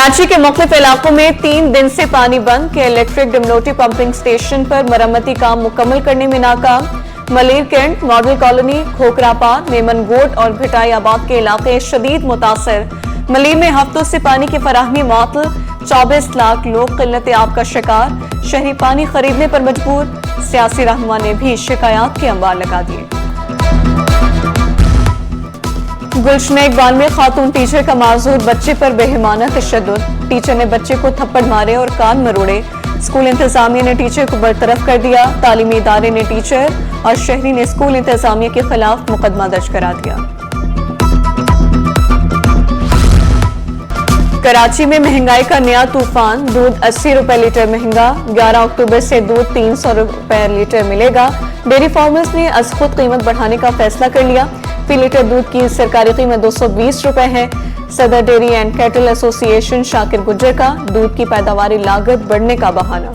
कराची के मुख्तलिफ इलाकों में 3 दिन से पानी बंद के इलेक्ट्रिक डिमलोटी पंपिंग स्टेशन पर मरम्मती काम मुकम्मल करने में नाकाम। Malir cantt, model colony, Khokhrapar, Memon Goth और भिटाई आबाद के इलाके शदीद मुतासर। मलिर में हफ्तों से पानी की फराहमी मुअत्तल, 24 लाख लोग किल्लत आब का शिकार। शहरी पानी खरीदने पर मजबूर। सियासी रहनुमा ने भी शिकायत के अंबार लगा दिए। गुलशन इकबाल में खातून टीचर का माजूर बच्चे पर बेहिमाना तशद्दुद। टीचर ने बच्चे को थप्पड़ मारे और कान मरोड़े। स्कूल इंतजामिया ने टीचर को बरतरफ कर दिया। तालीमी इदारे ने टीचर और शहरी ने स्कूल इंतजामिया के खिलाफ मुकदमा दर्ज करा दिया। कराची में महंगाई का नया तूफान। दूध 80 रुपए लीटर महंगा। 11 अक्टूबर से दूध 300 रुपए लीटर मिलेगा। डेयरी फार्मर्स ने अज खुद कीमत बढ़ाने का फैसला कर लिया। फी लीटर दूध की सरकारी कीमत 220 रुपए है। सदर dairy and cattle association Shakir Gujjar का दूध की पैदावारी लागत बढ़ने का बहाना।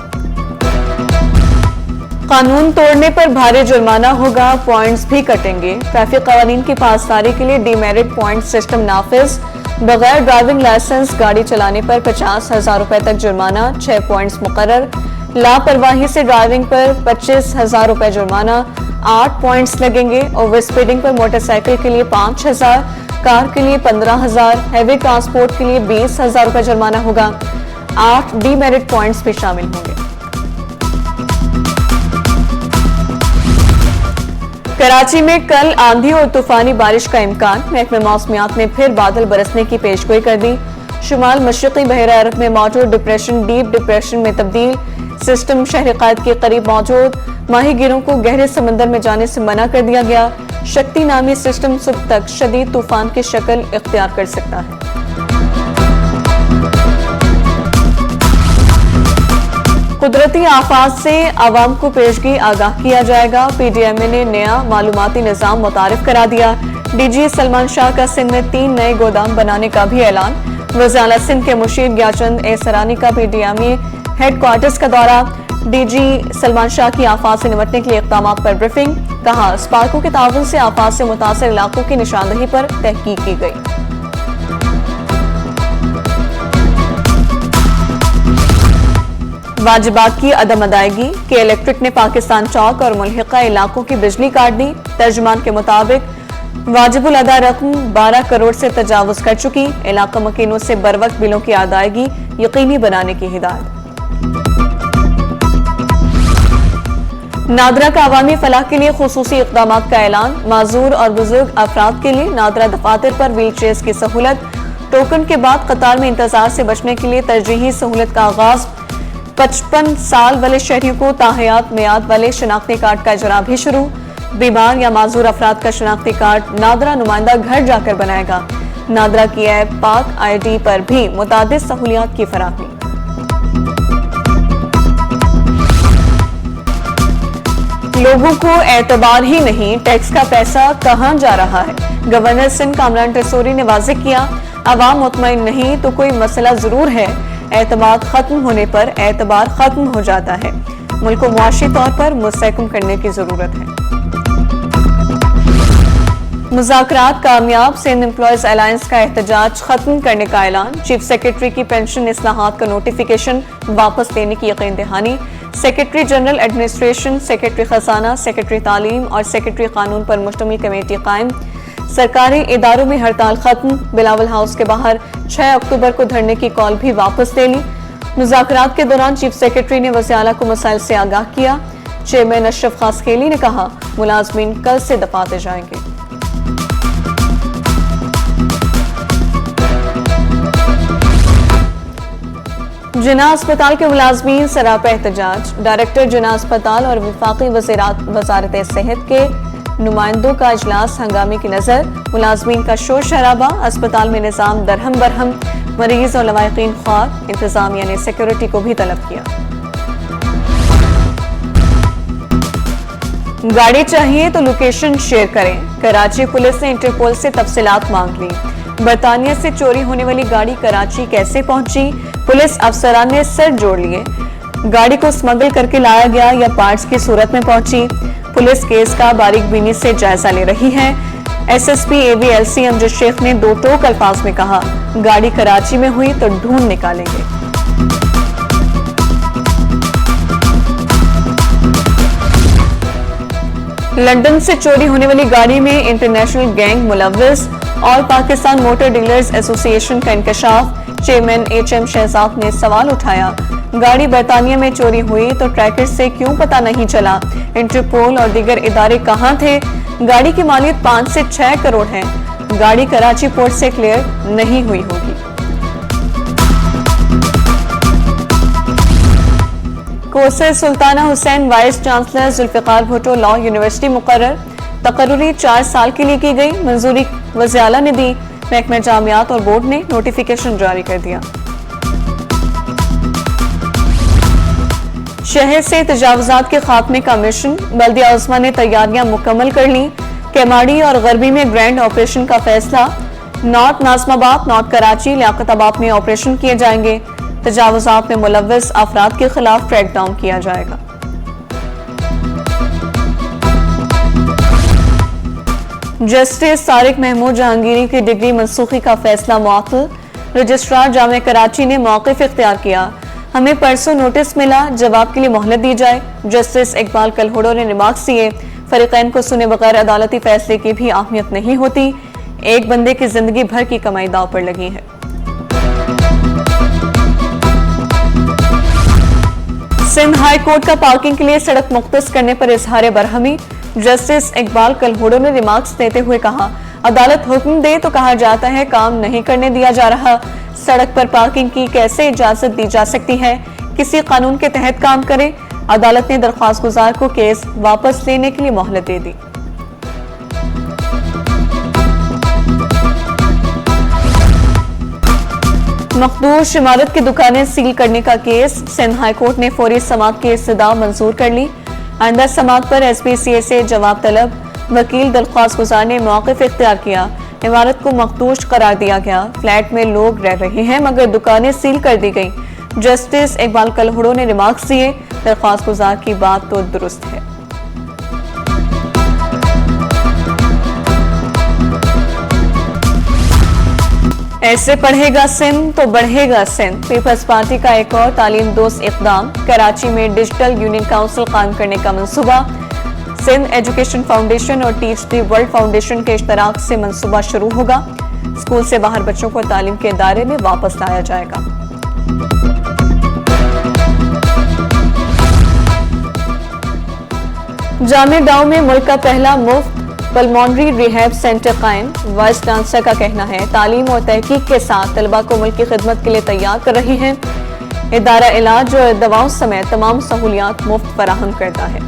कानून तोड़ने पर भारी जुर्माना होगा, पॉइंट्स भी कटेंगे। ट्रैफिक कवानीन की पासदारी के लिए डीमेरिट पॉइंट सिस्टम नाफिज। बगैर ड्राइविंग लाइसेंस गाड़ी चलाने पर 50,000 रुपए तक जुर्माना, 6 पॉइंट्स मुकर्रर। लापरवाही से ड्राइविंग पर 25,000 रुपए जुर्माना, 8 पॉइंट्स लगेंगे। ओवर स्पीडिंग पर मोटरसाइकिल के लिए 5,000, कार के लिए 15,000, हैवी ट्रांसपोर्ट के लिए 20,000 रुपए जुर्माना होगा। 8 डीमेरिट पॉइंट्स भी शामिल होंगे। कराची में कल आंधी और तूफानी बारिश का इम्कान। महकमे मौसमियात ने फिर बादल बरसने की पेशगोई कर दी। शुमाल मशरक़ी बहरा अरब में मौजूद डिप्रेशन डीप डिप्रेशन में तब्दील। सिस्टम शहर क़ायद के करीब मौजूद। माहीगीरों को गहरे समंदर में जाने से मना कर दिया गया। शक्ति नामी सिस्टम सुबह तक शदीद तूफान की शक्ल इख्तियार कर सकता है। कुदरती आफात से आवाम को पेशगी आगाह किया जाएगा। PDMA ने नया मालूमाती निज़ाम मुतारिफ करा दिया। DG सलमान शाह का सिंध में 3 नए गोदाम बनाने का भी ऐलान। वज़ीर आला सिंध के मुशीर ग्याचंद एसरानी का PDMA हेडक्वार्टर्स का दौरा। DG सलमान शाह की आफात से निपटने के लिए इक़दाम पर ब्रीफिंग। कहा, स्पार्को के ताउन से आफात से मुतासर इलाकों की निशानदही पर तहकीक की गई। वाजिबात की अदम अदायगी के इलेक्ट्रिक ने पाकिस्तान चौक और मुल्हिका इलाकों की बिजली काट दी। तर्जुमान के मुताबिक वाजिबुल अदा रकम 12 करोड़ से तजावुज कर चुकी। इलाका मकीनों से बरवक्त बिलों की अदायगी यकीनी बनाने की हिदायत। नादरा का अवामी फलाह के लिए खुसूसी इक़दाम का ऐलान। माजूर और बुजुर्ग अफराद के लिए नादरा दफातर पर व्हील चेयर्स की सहूलत। टोकन के बाद कतार में इंतजार से बचने के लिए तरजीही सहूलत का आगाज। 55 साल वाले शहरियों को ताहयात मियाद वाले शनाख्ती कार्ड का इजरा भी शुरू। बीमार या माजूर अफराद का शनाख्ती कार्ड नादरा नुमाइंदा घर जाकर बनाएगा। नादरा की ऐप पाक ID पर भी मुतादिद सहूलियात की फराहमी। लोगों को एतबार ही नहीं, टैक्स का पैसा कहां जा रहा है। गवर्नर सिंध कामरान टेसोरी ने वाज़ेह किया, अवाम मुतमईन नहीं तो कोई मसला जरूर है। एतमाद खत्म होने पर एतबार खत्म हो जाता है। मुल्क को मुआशी तौर पर मुस्तहकम करने की जरूरत है। मुज़ाकरात कामयाब। सिंध एम्प्लॉयज अलायंस का एहतजाज खत्म करने का ऐलान। चीफ सेक्रेटरी की पेंशन इस्लाहात का नोटिफिकेशन वापस लेने की यकीन दहानी। सेक्रेटरी जनरल एडमिनिस्ट्रेशन, सेक्रेटरी खजाना, सेक्रेटरी तालीम और सेक्रेटरी कानून पर मुश्तमिल कमेटी कायम। सरकारी इदारों में हड़ताल खत्म। बिलावल हाउस के बाहर 6 अक्टूबर को धरने की कॉल भी वापस ले ली। मुज़ाकरात के दौरान चीफ सेक्रेटरी ने वज़ीर आला को मसाइल से आगाह किया। चेयरमैन अशरफ खासखेली ने कहा, मुलाजमीन कल से दफाते जाएंगे। जिना अस्पताल के मुलाजमीन सरापा एहतजाज। डायरेक्टर जिना अस्पताल और वफाकी वज़ारत सेहत के नुमाइंदों का इजलास हंगामे की नजर। मुलाजमीन का शोर शराबा। अस्पताल में निजाम दरहम बरहम। मरीज और लवाहिकीन ख्वार। इंतजामिया ने सिक्योरिटी को भी तलब किया। गाड़ी चाहिए तो लोकेशन शेयर करें। कराची पुलिस ने इंटरपोल से तफसीलात मांग ली। बरतानिया से चोरी होने वाली गाड़ी कराची कैसे पहुंची, पुलिस अफसरान ने सर जोड़ लिए। गाड़ी को स्मगल करके लाया गया या पार्ट्स की सूरत में पहुंची। पुलिस केस का बारीक बीनी से जायजा ले रही है। एसएसपी AVLC अमजद शेख ने दो टोक अल्फाज में कहा, गाड़ी कराची में हुई तो ढूंढ निकालेंगे। लंदन से चोरी होने वाली गाड़ी में इंटरनेशनल गैंग मुलव्विस और पाकिस्तान मोटर डीलर्स एसोसिएशन का इंकशाफ। चेयरमैन HM शहजाद ने सवाल उठाया, गाड़ी बरतानिया में चोरी हुई तो ट्रैकर से क्यों पता नहीं चला? इंटरपोल और दीगर इदारे कहां थे? गाड़ी की मालियत 5 से 6 करोड़ है। गाड़ी कराची पोर्ट से क्लियर नहीं हुई होगी। Courses Sultana Hussain vice chancellor Zulfikar Bhutto law university मुकर्रर। तकर्रुरी 4 साल के लिए की गई, मंजूरी वज़ीर आला ने दी। महकमा जामियात और बोर्ड ने नोटिफिकेशन जारी कर दिया। शहर से तजावुजात के खात्मे का मिशन। बल्दिया उस्मा ने तैयारियां मुकम्मल कर ली। केमाड़ी और गरबी में ग्रैंड ऑपरेशन का फैसला। नॉर्थ नाज़िमाबाद, नॉर्थ कराची, लियाकताबाद में ऑपरेशन किए जाएंगे। तजावुजात में मुलव्विस अफराद के खिलाफ क्रैकडाउन किया जाएगा। जस्टिस तारिक महमूद जहांगीरी की डिग्री मनसूखी का फैसला मुअत्तल। रजिस्ट्रार जामिया कराची ने मौक़िफ़ इख्तियार किया, हमें परसों नोटिस मिला, जवाब के लिए मोहलत दी जाए। जस्टिस इकबाल कलहोड़ो ने रिमार्क्स दिए, फरीकैन को सुने बगैर अदालती फैसले की भी अहमियत नहीं होती। एक बंदे की जिंदगी भर की कमाई दांव पर लगी है। सिंध हाई कोर्ट का पार्किंग के लिए सड़क मुख्तस करने पर इजहार बरहमी। जस्टिस इकबाल कलहोड़ो ने रिमार्क्स देते हुए कहा, अदालत हुक्म दे तो कहा जाता है काम नहीं करने दिया जा रहा। सड़क पर पार्किंग की कैसे इजाजत दी जा सकती है? किसी कानून के तहत काम करें। अदालत ने दरख्वास्त गुजार को केस वापस लेने के लिए मोहलत दे दी। मखदूश इमारत की दुकानें सील करने का केस। सिंध हाई कोर्ट ने फौरी समाअत की इस्तदा मंजूर कर ली। आइंदा समाअत पर SPCA से जवाब तलब। वकील दरख्वास्त गुजार ने मौक़िफ़ इख्तियार किया, इमारत को मखदूश करार दिया गया। फ्लैट में लोग रह रहे हैं मगर दुकानें सील कर दी गई। जस्टिस इकबाल कलहोड़ो ने रिमार्क्स दिए, दरख्वास्त गुजार की बात तो दुरुस्त है। ऐसे पढ़ेगा सिंध तो बढ़ेगा सिंध। पीपल्स पार्टी का एक और तालीम दोस्त इक़दाम। कराची में डिजिटल यूनियन काउंसिल कायम करने का मंसूबा। सिंध एजुकेशन फाउंडेशन और टीच द वर्ल्ड फाउंडेशन के इश्तराक से मंसूबा शुरू होगा। स्कूल से बाहर बच्चों को तालीम के दायरे में वापस लाया जाएगा। जामिया डाउ में मुल्क का पहला मुफ्त पल्मोनरी रिहैब सेंटर कायम। वाइस चांसलर का कहना है, तालीम और तहकीक के साथ तलबा को मुल्क की खिदमत के लिए तैयार कर रही है। इदारा इलाज और दवाओं समेत तमाम सहूलियात मुफ्त फराहम करता है।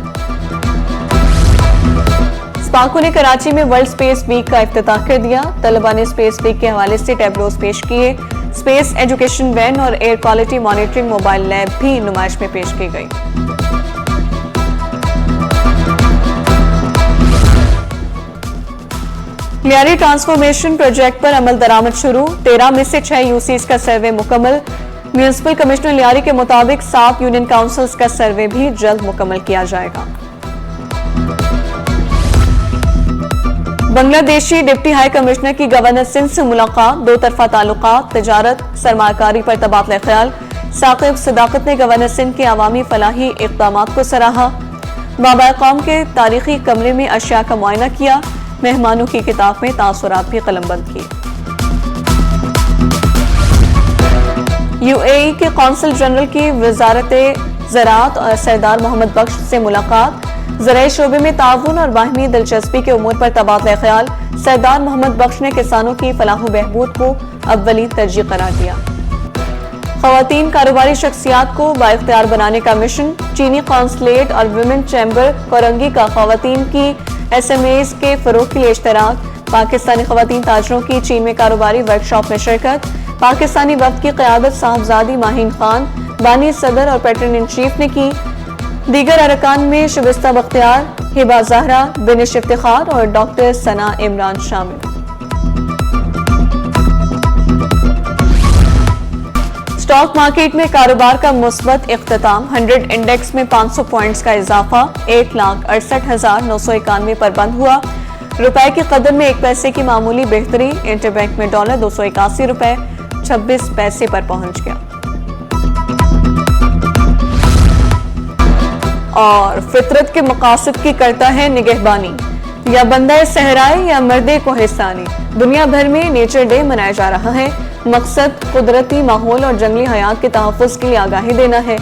स्पाको ने कराची में वर्ल्ड स्पेस वीक का इफ्तिताह कर दिया। तलबा ने स्पेस वीक के हवाले से टैबलोज पेश किए। स्पेस एजुकेशन वैन और air quality monitoring mobile lab भी नुमाइश में पेश की गई। लियारी ट्रांसफॉर्मेशन प्रोजेक्ट पर अमल दरामद शुरू। 13 में से 6 यूसीज का सर्वे मुकम्मल। म्यूनिसिपल कमिश्नर लियारी के मुताबिक 7 यूनियन काउंसिल्स का सर्वे भी जल्द मुकम्मल किया जाएगा। बांग्लादेशी डिप्टी हाई कमिश्नर की गवर्नर सिंध से मुलाकात। दो तरफा ताल्लुकात, तिजारत, सरमाकारी पर तबादला ख्याल। साकिब सदाकत ने गवर्नर सिंध के अवामी फलाही इक़दामात को सराहा। बाबा कौम के तारीखी कमरे में अशिया का मुआयना किया। मेहमानों की किताब में तासुरात भी कलमबंद किए। UAE के कौंसल जनरल की वजारत ज़राअत और सरदार मोहम्मद बख्श से मुलाकात। ज़राई शोबे में ताउन और बाहमी दिलचस्पी के उमूर पर तबादला ख्याल। सरदार मोहम्मद बख्श ने किसानों की फलाह बहबूद को अव्वली तरजीह करार दिया। ख़वातीन कारोबारी शख्सियात को बाइख्तियार बनाने का मिशन। चीनी कॉन्सुलेट और विमेन चैम्बर कोरंगी का ख़वातीन की SMEs के फरोग के लिए इश्तराक। पाकिस्तानी ख़वातीन ताजरों की चीन में कारोबारी वर्कशॉप में शिरकत। पाकिस्तानी वफ्द की क़यादत साहबजादी माहीन खान, बानी सदर और पैटर्न इन चीफ ने की। दीगर अरकान में शिबिस्ता बख्तियार, हिबा ज़हरा, बिनिश इफ्तिखार और डॉक्टर सना इमरान शामिल। स्टॉक मार्केट में कारोबार का मुस्बत इख्तिताम। 100 इंडेक्स में 500 पॉइंट्स का इजाफा। 1,68,991 पर बंद हुआ। रुपए की कदर में 1 पैसे की मामूली बेहतरी, इंटरबैंक में डॉलर 281 रुपए 26 पैसे पर पहुंच गया। और फितरत के मकासद की करता है निगहबानी, या बंदा सहराए या मर्दे को हिस्सानी। दुनिया भर में नेचर डे मनाया जा रहा है। मकसद कुदरती माहौल और जंगली हयात के तहफ़्फ़ुज़ के लिए आगाही देना है।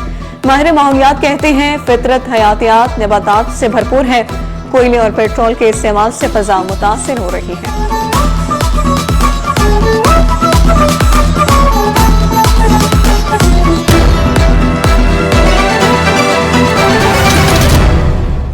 माहिर माहौलियात कहते हैं फितरत हयातियात नबातात से भरपूर है। कोयले और पेट्रोल के इस्तेमाल से फ़ज़ा मुतासिर हो रही है।